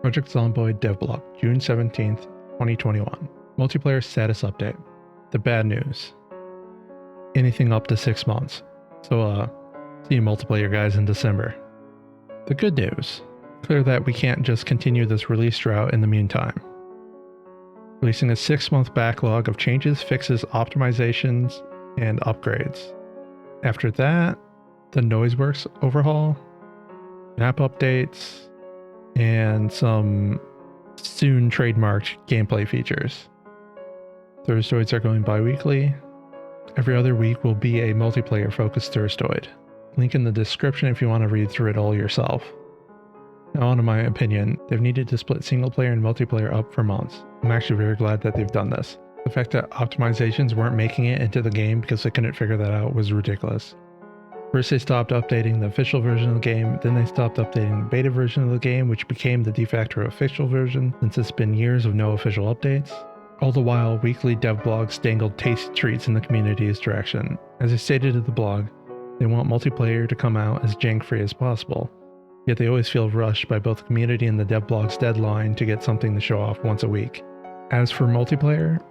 Project Zomboid Devblog, June 17th, 2021. Multiplayer status update. The bad news. Anything up to 6 months. So, see you multiplayer guys in December. The good news. Clear that we can't just continue this release drought in the meantime. Releasing a 6-month backlog of changes, fixes, optimizations, and upgrades. After that, the Noiseworks overhaul, map updates, and some soon trademarked gameplay features. Thirstoids are going bi-weekly. Every other week will be a multiplayer focused Thirstoid. Link in the description if you want to read through it all yourself. Now on to my opinion, they've needed to split single player and multiplayer up for months. I'm actually very glad that they've done this. The fact that optimizations weren't making it into the game because they couldn't figure that out was ridiculous. First they stopped updating the official version of the game, then they stopped updating the beta version of the game, which became the de facto official version since it's been years of no official updates. All the while, weekly devblogs dangled tasty treats in the community's direction. As I stated in the blog, they want multiplayer to come out as jank-free as possible, yet they always feel rushed by both the community and the devblog's deadline to get something to show off once a week. As for multiplayer,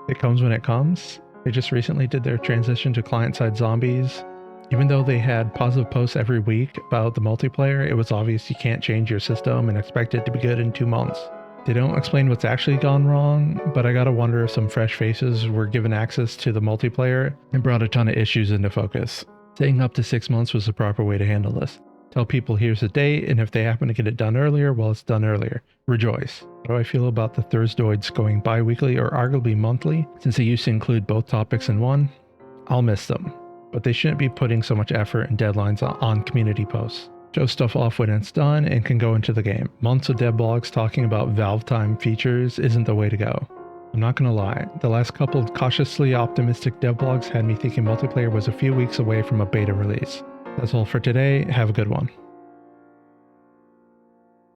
it comes when it comes. They just recently did their transition to client-side zombies. Even though they had positive posts every week about the multiplayer, it was obvious you can't change your system and expect it to be good in 2 months. They don't explain what's actually gone wrong, but I gotta wonder if some fresh faces were given access to the multiplayer and brought a ton of issues into focus. Saying up to 6 months was the proper way to handle this. Tell people here's the date, and if they happen to get it done earlier, well, it's done earlier. Rejoice. How do I feel about the Thirstoids going bi-weekly or arguably monthly, since they used to include both topics in one? I'll miss them, but they shouldn't be putting so much effort and deadlines on community posts. Show stuff off when it's done and can go into the game. Months of devblogs talking about Valve time features isn't the way to go. I'm not gonna lie, the last couple cautiously optimistic devblogs had me thinking multiplayer was a few weeks away from a beta release. That's all for today, have a good one.